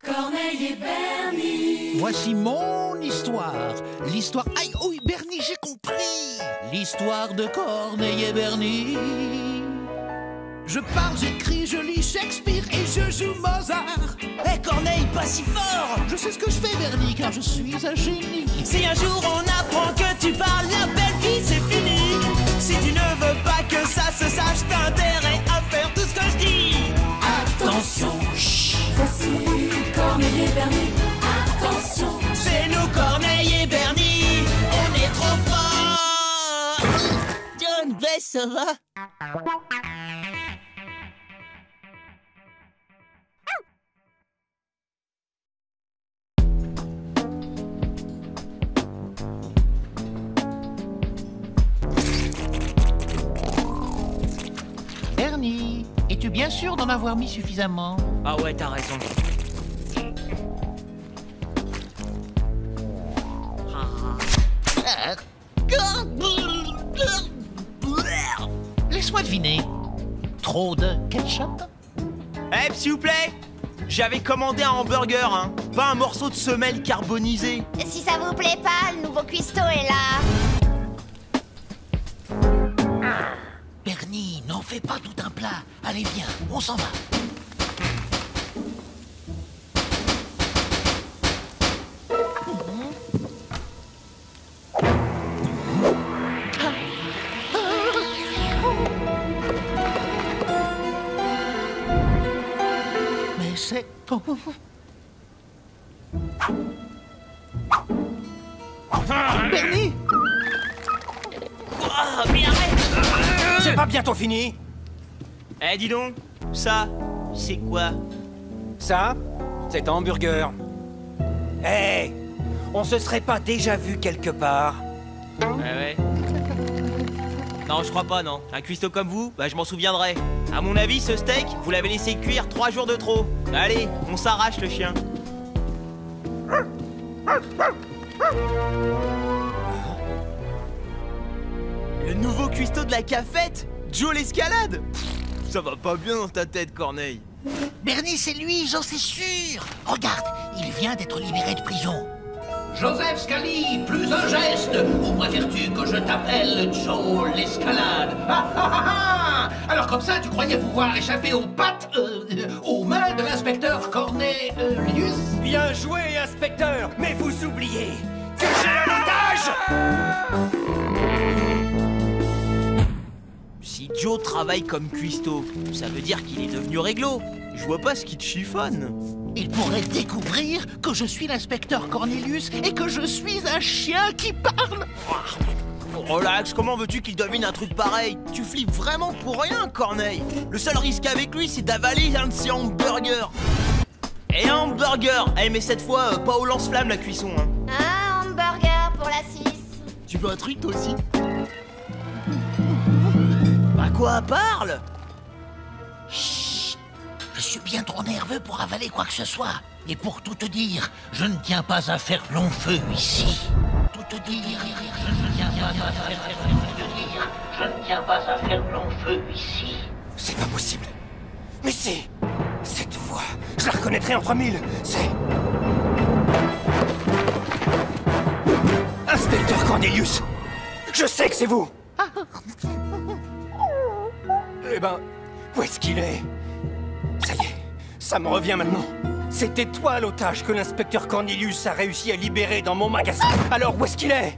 Corneille et Bernie. Voici mon histoire. L'histoire... Aïe, oui, Bernie, j'ai compris. L'histoire de Corneille et Bernie. Je parle, j'écris, je lis Shakespeare et je joue Mozart. Hé Corneille, pas si fort! Je sais ce que je fais, Bernie, car je suis un génie. Si un jour on apprend que tu parles, la belle vie c'est fini. Si tu ne veux pas que ça se sache, t'as intérêt à faire tout ce que je dis. Attention, chut. Voici Corneille et Bernie. Attention, C'est nous Corneille et Bernie, on est trop forts. John, Bess, ça va? Bernie, es-tu bien sûr d'en avoir mis suffisamment? Ah ouais, t'as raison. Laisse-moi deviner. Trop de ketchup? Eh, s'il vous plaît, j'avais commandé un hamburger, hein, pas un morceau de semelle carbonisé. Si ça vous plaît pas, le nouveau cuistot est là. Bernie, n'en fais pas tout un plat. Allez, viens, on s'en va. Mais c'est bon. Bernie! Ah, mais arrête! C'est pas bientôt fini? Eh, dis donc, ça, c'est quoi? Ça, c'est un hamburger. Hé, on se serait pas déjà vu quelque part? Ouais. Non, je crois pas, non. Un cuistot comme vous, bah je m'en souviendrai. À mon avis, ce steak, vous l'avez laissé cuire 3 jours de trop. Allez, on s'arrache le chien. Le nouveau cuistot de la cafette, Joe l'escalade. Ça va pas bien dans ta tête, Corneille. Bernie, c'est lui, j'en suis sûr. Regarde, il vient d'être libéré de prison. Joseph Scali, plus un geste. Ou préfères-tu que je t'appelle Joe l'escalade? Alors comme ça, tu croyais pouvoir échapper aux pattes, aux mains de l'inspecteur Cornelius? Bien joué, inspecteur, mais vous oubliez que j'ai un otage! Si Joe travaille comme cuistot, ça veut dire qu'il est devenu réglo. Je vois pas ce qui te chiffonne. Il pourrait découvrir que je suis l'inspecteur Cornelius et que je suis un chien qui parle. Relax, comment veux-tu qu'il devine un truc pareil? Tu flippes vraiment pour rien, Corneille. Le seul risque avec lui, c'est d'avaler un de ses hamburgers. Et un hamburger. Eh, mais cette fois, pas au lance-flamme la cuisson, hein. Un hamburger pour la 6. Tu veux un truc, toi aussi? Bah quoi, parle! Chut. Je suis bien trop nerveux pour avaler quoi que ce soit. Et pour tout te dire, je ne tiens pas à faire long feu ici. Tout te dire, je ne tiens pas à faire je ne tiens pas à faire long feu ici. C'est pas possible. Mais c'est... cette voix, je la reconnaîtrai en 3000. C'est... Inspecteur Cornelius! Je sais que c'est vous! Eh ben, où est-ce qu'il est? Ça y est, ça me revient maintenant. C'était toi l'otage que l'inspecteur Cornelius a réussi à libérer dans mon magasin. Alors où est-ce qu'il est?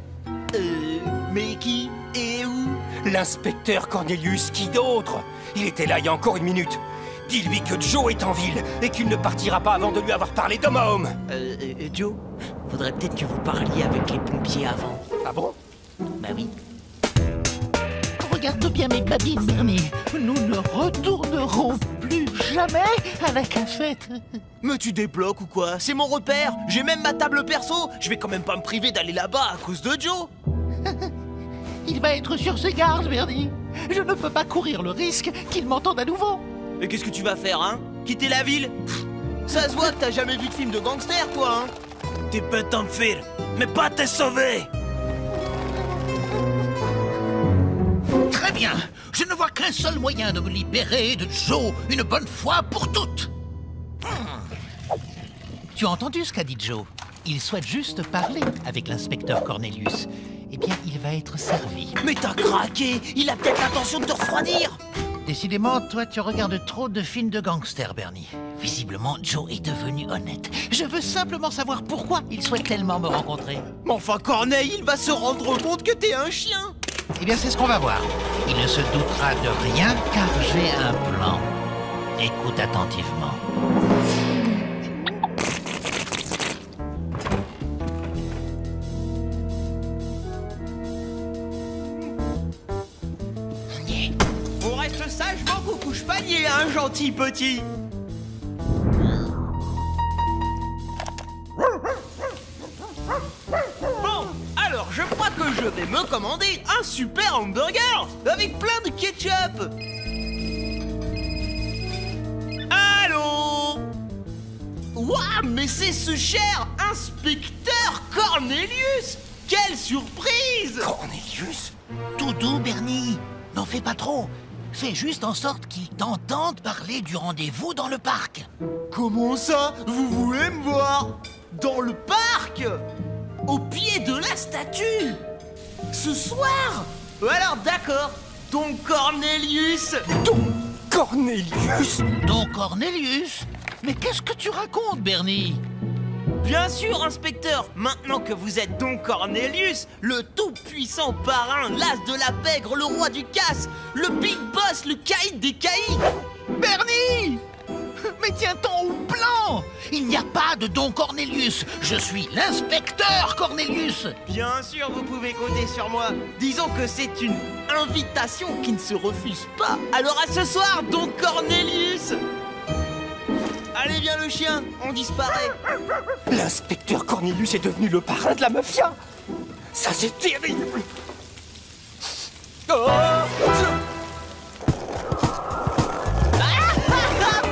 Mais qui et où? L'inspecteur Cornelius, qui d'autre? Il était là il y a encore une minute. Dis-lui que Joe est en ville et qu'il ne partira pas avant de lui avoir parlé d'homme à homme. Joe, faudrait peut-être que vous parliez avec les pompiers avant. Ah bon? Bah oui. Regarde bien mes babines, Bernie. Nous ne retournerons plus jamais à la cafette. Mais tu débloques ou quoi? C'est mon repère. J'ai même ma table perso. Je vais quand même pas me priver d'aller là-bas à cause de Joe. Il va être sur ses gardes, Bernie. Je ne peux pas courir le risque qu'il m'entende à nouveau. Et qu'est-ce que tu vas faire, hein? Quitter la ville? Ça se voit que t'as jamais vu de film de gangster, toi, hein? Tu peux t'enfuir, mais pas te sauver. Très bien. Je ne vois qu'un seul moyen de me libérer de Joe une bonne fois pour toutes. Tu as entendu ce qu'a dit Joe? Il souhaite juste parler avec l'inspecteur Cornelius. Eh bien, il va être servi. Mais t'as craqué! Il a peut-être l'intention de te refroidir! Décidément, toi, tu regardes trop de films de gangsters, Bernie. Visiblement, Joe est devenu honnête. Je veux simplement savoir pourquoi il souhaite tellement me rencontrer. Mais enfin, Corneille, il va se rendre compte que t'es un chien! Eh bien, c'est ce qu'on va voir. Il ne se doutera de rien, car j'ai un plan. Écoute attentivement. On reste sagement qu'au couche-panier, hein, gentil petit! Bon, alors je crois que je vais me commander un super hamburger avec plein de ketchup! Allô? Ouah, mais c'est ce cher inspecteur Cornelius! Quelle surprise! Cornelius? Tout doux, Bernie. N'en fais pas trop. Fais juste en sorte qu'il t'entende parler du rendez-vous dans le parc. Comment ça? Vous voulez me voir? Dans le parc? Au pied de la statue? Ce soir? Alors d'accord, donc Cornelius! Don Cornelius? Donc Cornelius? Mais qu'est-ce que tu racontes, Bernie? Bien sûr, inspecteur, maintenant que vous êtes Don Cornelius, le tout-puissant parrain, l'as de la pègre, le roi du casse, le big boss, le caïd des caïds. Bernie! Mais tiens-t'en au plan! Il n'y a pas de Don Cornelius. Je suis l'inspecteur Cornelius. Bien sûr, vous pouvez compter sur moi. Disons que c'est une invitation qui ne se refuse pas. Alors à ce soir, Don Cornelius! Allez, viens le chien, on disparaît. L'inspecteur Cornelius est devenu le parrain de la mafia. Ça, c'est terrible. Oh,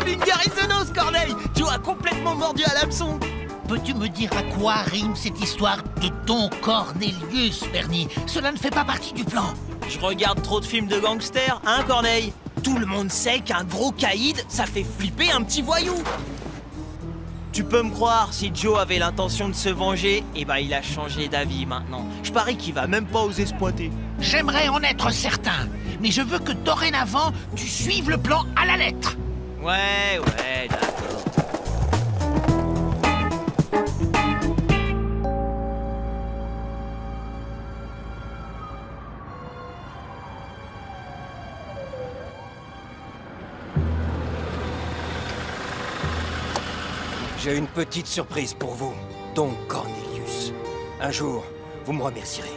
Finger in the nose, Corneille. Tu as complètement mordu à l'hameçon. Peux-tu me dire à quoi rime cette histoire de Don Cornelius, Bernie? Cela ne fait pas partie du plan. Je regarde trop de films de gangsters, hein, Corneille? Tout le monde sait qu'un gros caïd, ça fait flipper un petit voyou. Tu peux me croire, si Joe avait l'intention de se venger, eh ben il a changé d'avis maintenant. Je parie qu'il va même pas oser se pointer. J'aimerais en être certain, mais je veux que dorénavant, tu suives le plan à la lettre. Ouais, d'accord. j'ai une petite surprise pour vous, Don Cornelius. Un jour, vous me remercierez.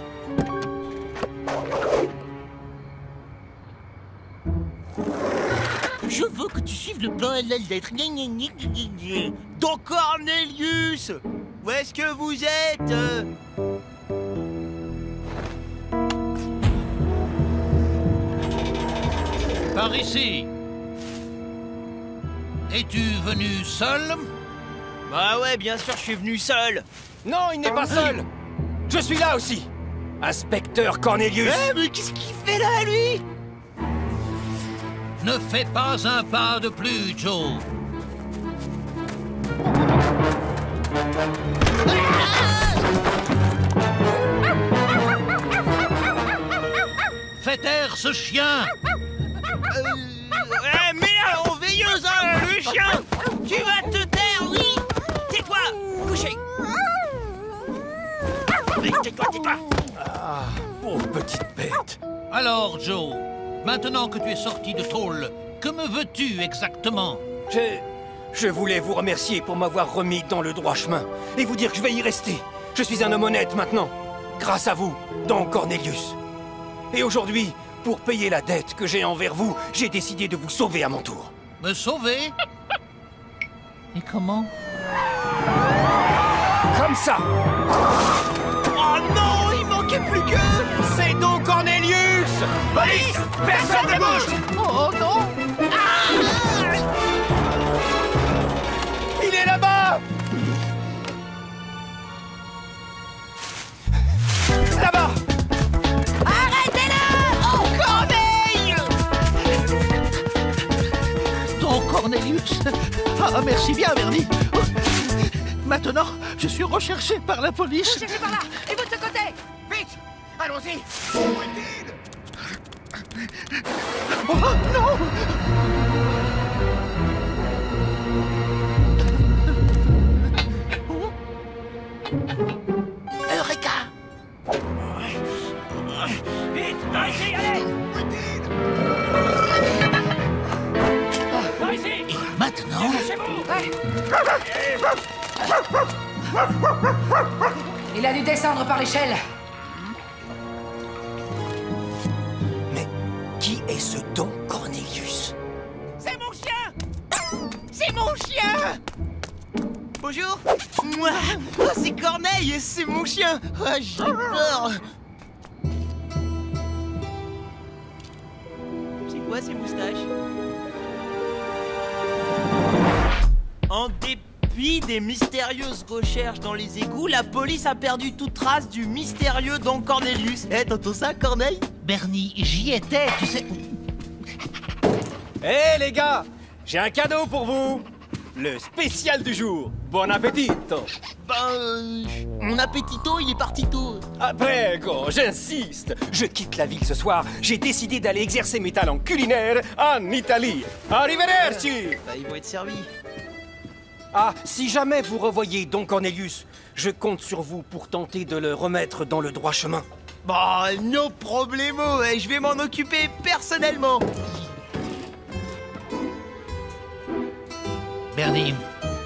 Je veux que tu suives le plan à la lettre. Don Cornelius! Où est-ce que vous êtes? Par ici. Es-tu venu seul? Bah ouais, bien sûr, je suis venu seul. Non, il n'est pas seul. Je suis là aussi. Inspecteur Cornelius. Eh, mais qu'est-ce qu'il fait là, lui? Ne fais pas un pas de plus, Joe. Fais taire ce chien. Merde, veilleuse, hein, le chien. Tu vas te taire, oui. Tais-toi, couché. Tais-toi. Ah, pauvre petite bête. Alors, Joe, maintenant que tu es sorti de tôle, que me veux-tu exactement? Je voulais vous remercier pour m'avoir remis dans le droit chemin et vous dire que je vais y rester. Je suis un homme honnête maintenant, grâce à vous, Don Cornelius. Et aujourd'hui, pour payer la dette que j'ai envers vous, j'ai décidé de vous sauver à mon tour. Me sauver? Et comment? Comme ça. Oh non, il manquait plus que... C'est Don Cornelius. Police, personne ne bouge. Oh non! Il est là-bas. Là-bas. Don Cornelius! Ah, merci bien, Bernie! Maintenant, je suis recherché par la police. Cherchez par là. Et vous de ce côté. Vite! Allons-y! Oh non! Eureka! Vite, par ici, allez. Par ici. Et maintenant... Chez vous. Il a dû descendre par l'échelle. Mais qui est ce Don Cornelius? C'est mon chien! C'est mon chien! Bonjour! Mouah. Oh, c'est Corneille et c'est mon chien! Oh, j'ai peur! C'est quoi ces moustaches? En dépit des mystérieuses recherches dans les égouts, la police a perdu toute trace du mystérieux Don Cornelius. Eh, t'entends ça, Corneille? Bernie, j'y étais, tu sais... Hé les gars! J'ai un cadeau pour vous! Le spécial du jour! Bon appétit! Mon appétito, il est parti tôt. Après, quand j'insiste, je quitte la ville ce soir. J'ai décidé d'aller exercer mes talents culinaires en Italie. Arrivederci! Bah, ils vont être servis. Ah, si jamais vous revoyez Don Cornelius, je compte sur vous pour tenter de le remettre dans le droit chemin. Bah, no problemo, je vais m'en occuper personnellement. Bernie,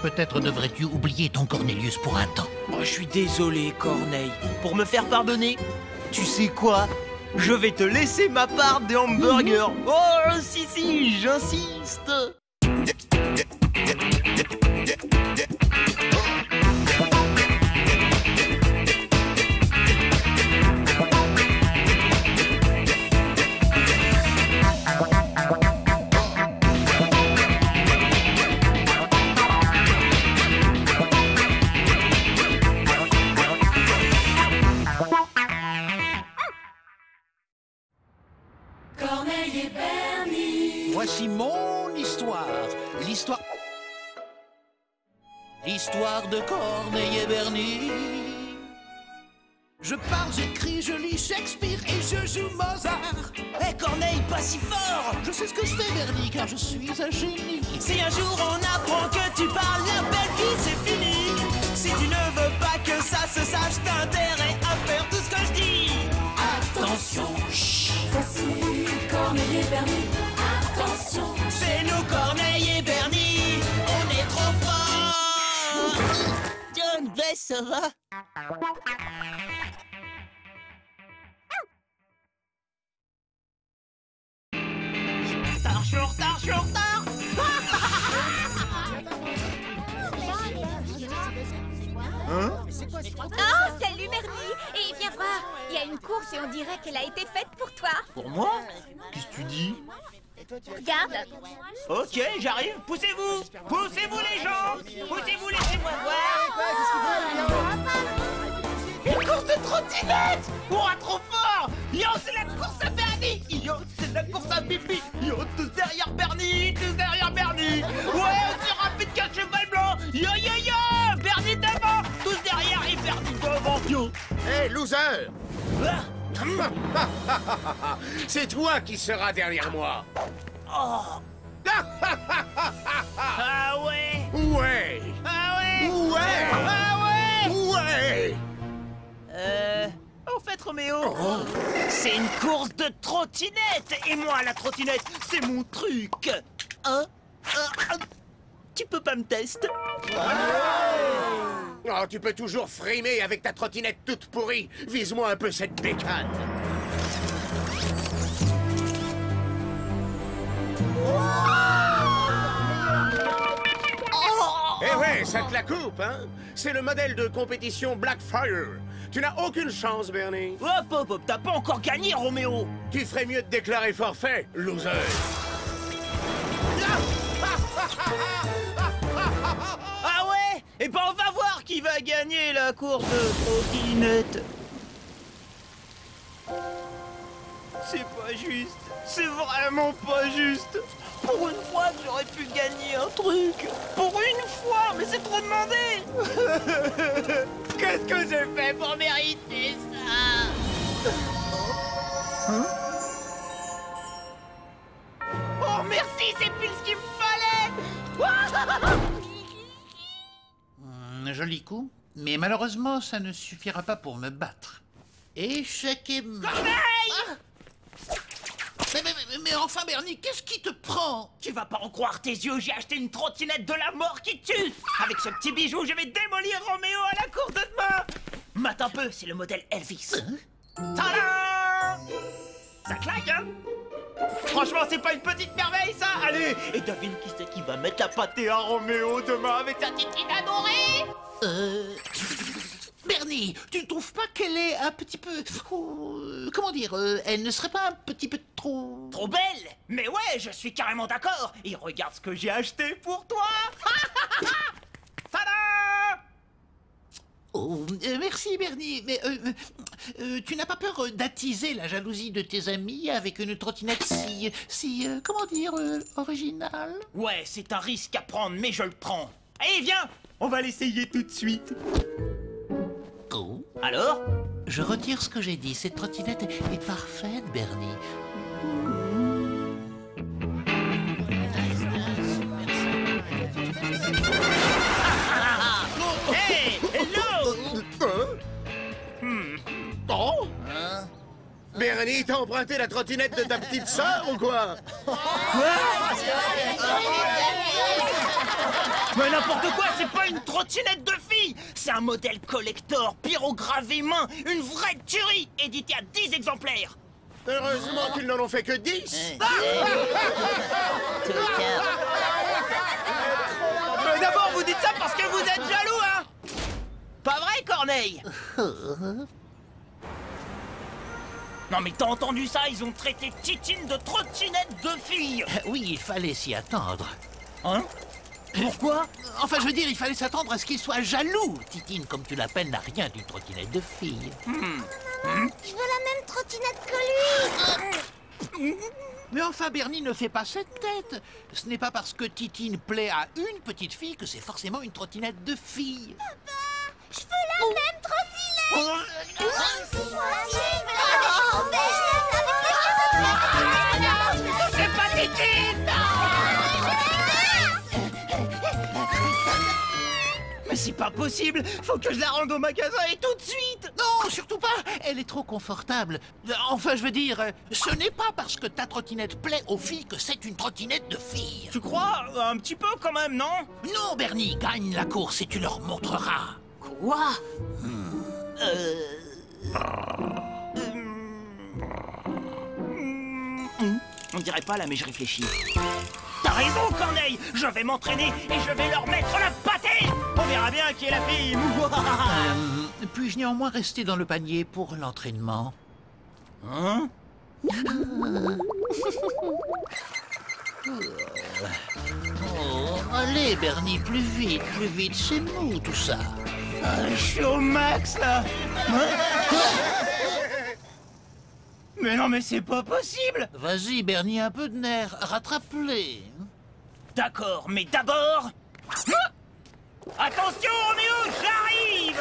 peut-être devrais-tu oublier ton Cornelius pour un temps. Oh, je suis désolé, Corneille. Pour me faire pardonner, tu sais quoi? Je vais te laisser ma part des hamburgers. Oh, si, j'insiste. Corneille et Bernie. Voici mon histoire. L'histoire de Corneille et Bernie. Je parle, j'écris, je lis Shakespeare et je joue Mozart. Hé, Corneille, pas si fort. Je sais ce que je fais, Bernie, car je suis un génie. Si un jour on apprend que tu parles, la belle vie c'est fini. Si tu ne veux pas que ça se sache, t'as intérêt à faire tout ce que je dis. Attention, voici Corneille et Bernie. Attention, C'est nous, Corneille et Bernie, on est trop forts. John, ben ça va? Je suis en retard. Oh, salut Bernie. Et viens voir, il y a une course et on dirait qu'elle a été faite pour toi. Pour moi? Qu'est-ce que tu dis? Regarde. Ok, j'arrive, poussez-vous les gens. Poussez-vous, laissez-moi voir. Une course de trottinette. Ouah, trop fort. Yo, c'est la course à Bernie. Yo, c'est la course à Bibi. Yo, tous derrière Bernie, Ouais, aussi rapide qu'un cheval blanc. Yo, Bernie devant, tous derrière et Bernie devant. Yo. Hé, loser! Ah. C'est toi qui seras derrière moi! Oh. Ah ouais. Ouais! Ah ouais. Ouais! Ah ouais. Ouais! Au fait, Roméo, c'est une course de trottinette. Et moi, la trottinette, c'est mon truc. Hein? Tu peux pas me tester? Oh, tu peux toujours frimer avec ta trottinette toute pourrie. Vise-moi un peu cette bécane. Eh ouais, ça te la coupe, hein? C'est le modèle de compétition Blackfire. Tu n'as aucune chance, Bernie. Hop, t'as pas encore gagné, Roméo. Tu ferais mieux de déclarer forfait, loser. Ah ouais? Eh ben on va voir qui va gagner la course de trottinette. C'est pas juste. C'est vraiment pas juste. Pour une fois que j'aurais pu gagner un truc. Pour une fois, mais c'est trop demandé. Qu'est-ce que j'ai fait pour mériter ça? Oh merci, c'est pile ce qu'il me fallait. Joli coup, mais malheureusement, ça ne suffira pas pour me battre. Échec et mat. Mais enfin, Bernie, qu'est-ce qui te prend? Tu vas pas en croire tes yeux, j'ai acheté une trottinette de la mort qui tue. Avec ce petit bijou, je vais démolir Roméo à la cour de demain. Mate un peu, c'est le modèle Elvis. Tada! Ça claque, hein? Franchement, c'est pas une petite merveille, ça? Allez, et devine qui c'est qui va mettre la pâtée à Roméo demain avec sa titine adorée? Bernie, tu ne trouves pas qu'elle est un petit peu... comment dire, elle ne serait pas un petit peu trop... Trop belle? Mais ouais, je suis carrément d'accord. Et regarde ce que j'ai acheté pour toi. Tada! Oh, merci Bernie, mais tu n'as pas peur d'attiser la jalousie de tes amis avec une trottinette si comment dire, originale? Ouais, c'est un risque à prendre, mais je le prends. Allez, viens, on va l'essayer tout de suite. Oh. Alors? Je retire ce que j'ai dit, cette trottinette est parfaite, Bernie. Hey, hello! Oh Bernie, t'as emprunté la trottinette de ta petite sœur ou quoi? Mais n'importe quoi, c'est pas une trottinette de fille. C'est un modèle collector, pyrogravé main, une vraie tuerie, édité à 10 exemplaires. Heureusement qu'ils n'en ont fait que 10. Mais d'abord, vous dites ça parce que vous êtes jaloux, hein? Pas vrai, Corneille? Non mais t'as entendu ça? Ils ont traité Titine de trottinette de fille. Oui, il fallait s'y attendre. Hein? Pourquoi? Enfin, je veux dire, il fallait s'attendre à ce qu'il soit jaloux. Titine, comme tu l'appelles, n'a rien d'une trottinette de fille. Je veux la même trottinette que lui. Mais enfin, Bernie, ne fais pas cette tête. Ce n'est pas parce que Titine plaît à une petite fille que c'est forcément une trottinette de fille. Je veux la même trottinette. C'est pas Titine! Mais c'est pas possible! Faut que je la rende au magasin et tout de suite! Non, surtout pas. Elle est trop confortable. Enfin, je veux dire, ce n'est pas parce que ta trottinette plaît aux filles que c'est une trottinette de fille. Tu crois? Un petit peu quand même, non? Non, Bernie, gagne la course et tu leur montreras. Quoi? On dirait pas là, mais je réfléchis. T'as raison, Corneille! Je vais m'entraîner et je vais leur mettre la pâtée! On verra bien qui est la fille! Puis-je néanmoins rester dans le panier pour l'entraînement? Hein? Oh, allez, Bernie, plus vite, c'est mou tout ça. Je suis au max là! Mais non, mais c'est pas possible! Vas-y, Bernie, un peu de nerfs, rattrape-les. D'accord, mais d'abord... Attention, Roméo, j'arrive!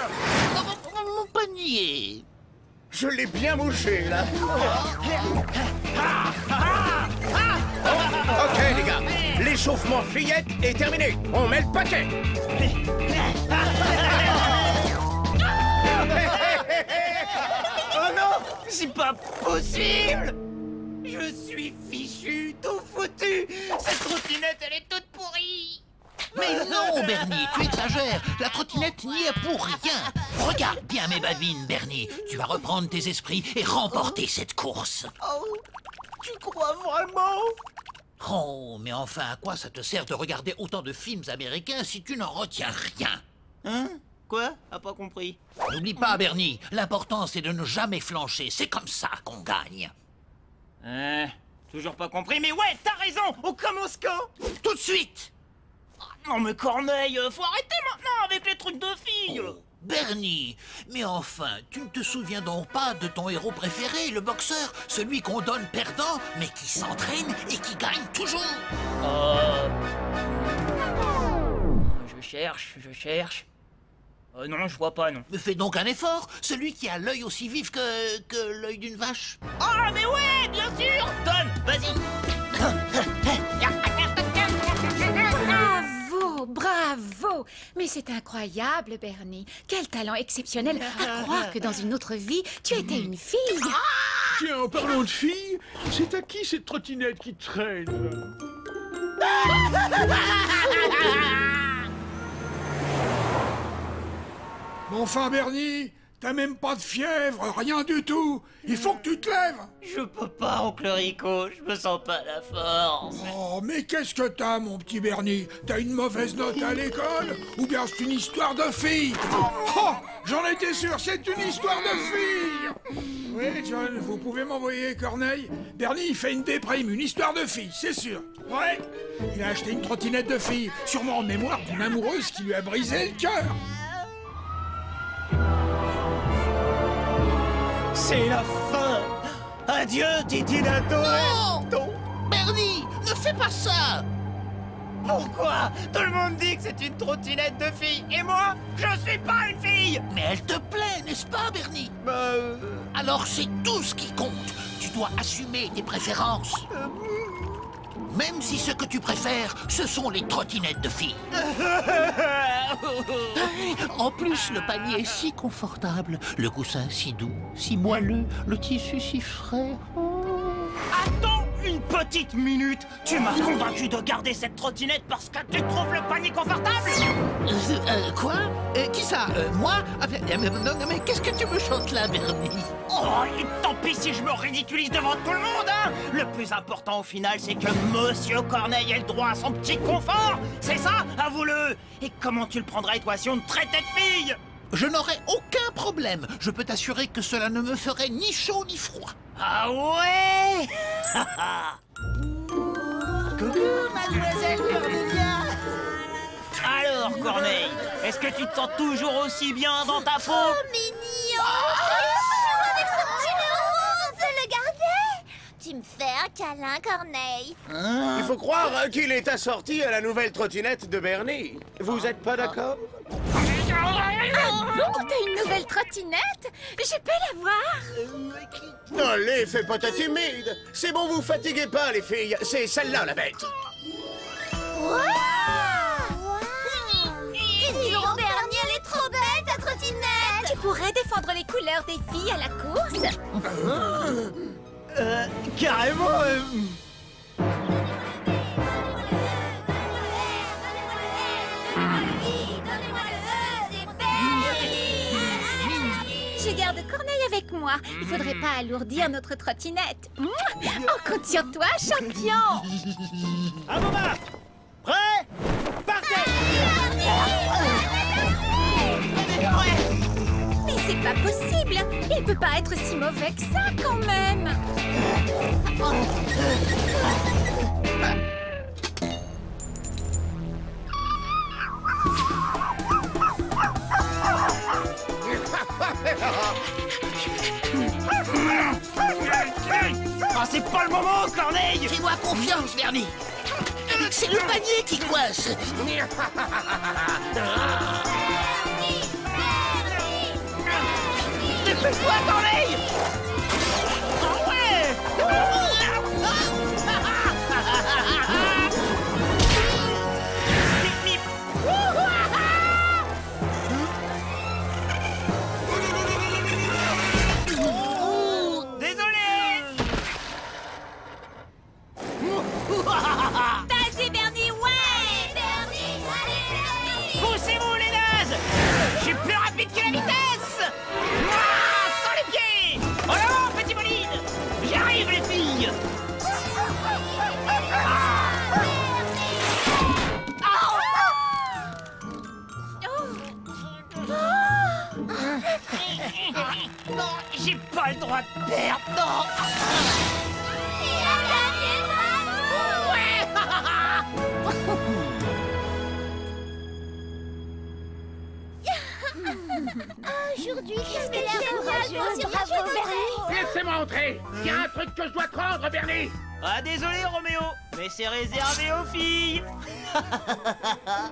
Mon panier. Je l'ai bien mouché, là. Ok, les gars, l'échauffement fillette est terminé. On met le paquet. Oh non! C'est pas possible! Je suis fichu, tout foutu! Cette trottinette, elle est toute pourrie! Mais non, Bernie, tu exagères. La trottinette n'y est pour rien. Regarde bien mes babines, Bernie. Tu vas reprendre tes esprits et remporter cette course. Oh, tu crois vraiment? Oh, mais enfin, à quoi ça te sert de regarder autant de films américains si tu n'en retiens rien? Hein? Quoi? A pas compris. N'oublie pas, Bernie, l'important c'est de ne jamais flancher. C'est comme ça qu'on gagne. Toujours pas compris, mais ouais, t'as raison! On commence quand? Tout de suite! Non mais Corneille, faut arrêter maintenant avec les trucs de filles! Oh, Bernie, mais enfin, tu ne te souviens donc pas de ton héros préféré, le boxeur, celui qu'on donne perdant, mais qui s'entraîne et qui gagne toujours? Je cherche... Non, je vois pas, non. Fais donc un effort, celui qui a l'œil aussi vif que l'œil d'une vache. Ah, mais ouais, bien sûr. Donne, vas-y. Bravo, bravo. Mais c'est incroyable, Bernie. Quel talent exceptionnel. À croire que dans une autre vie, tu étais une fille. Tiens, en parlant de filles, c'est à qui cette trottinette qui traîne là? Bon, enfin, Bernie, t'as même pas de fièvre, rien du tout. Il faut que tu te lèves. Je peux pas, oncle Rico, je me sens pas la force. Oh, mais qu'est-ce que t'as, mon petit Bernie? T'as une mauvaise note à l'école? Ou bien c'est une histoire de fille? Oh, j'en étais sûr, c'est une histoire de fille. Oui, John, vous pouvez m'envoyer Corneille. Bernie, il fait une déprime, une histoire de fille, c'est sûr. Ouais, il a acheté une trottinette de fille, sûrement en mémoire d'une amoureuse qui lui a brisé le cœur. C'est la fin. Adieu, Titine adorée. Non, Bernie, ne fais pas ça. Pourquoi? Tout le monde dit que c'est une trottinette de fille. Et moi, je suis pas une fille. Mais elle te plaît, n'est-ce pas, Bernie? Alors c'est tout ce qui compte. Tu dois assumer tes préférences. Même si ce que tu préfères, ce sont les trottinettes de filles. En plus, le panier est si confortable, le coussin si doux, si moelleux, le tissu si frais. Attends une petite minute. Tu m'as convaincu de garder cette trottinette parce que tu trouves le panier confortable? Quoi? Qui ça? Moi? Non, mais qu'est-ce que tu me chantes là, Bernie? Oh, et tant pis si je me ridiculise devant tout le monde, hein. Le plus important au final, c'est que Monsieur Corneille ait le droit à son petit confort. C'est ça? Avoue-le. Et comment tu le prendrais, toi, si on te traitait de fille? Je n'aurais aucun problème. Je peux t'assurer que cela ne me ferait ni chaud ni froid. Ah ouais. Coucou, mademoiselle Cornelia. Alors, Corneille, est-ce que tu te sens toujours aussi bien dans ta peau? Oh, mignon. Avec ce petit nez rose, le garder. Tu me fais un câlin, Corneille. Il faut croire qu'il est assorti à la nouvelle trottinette de Bernie. Vous êtes pas d'accord? Oh, t'as une nouvelle trottinette? Je peux la voir? Allez, fais pas ta timide. C'est bon, vous fatiguez pas, les filles. C'est celle-là, la bête. Wow! Dis donc, Bernie, elle est trop belle, ta trottinette! Tu pourrais défendre les couleurs des filles à la course? Carrément. Je garde Corneille avec moi. Il faudrait pas alourdir notre trottinette. On compte sur toi, champion. À vos marques. Prêt? Partez. Mais c'est pas possible. Il peut pas être si mauvais que ça, quand même. Ah, c'est pas le moment, Corneille. Fais-moi confiance, Bernie. C'est le panier qui coince. Dépêche-toi, Corneille. Ah ouais. Vas-y, Bernie, ouais. Bernie, allez, Bernie. Poussez-vous, les nazes. Je suis plus rapide que la vitesse. Sans les pieds. En avant, petit bolide. J'arrive, les filles. Non, j'ai pas le droit de perdre, non. Il a gagné, bravo. Aujourd'hui, qu'est-ce que l'air bravo, Bernie. Laissez-moi entrer. Il y a un truc que je dois te rendre, Bernie. Ah, désolé, Roméo, mais c'est réservé aux filles. Ah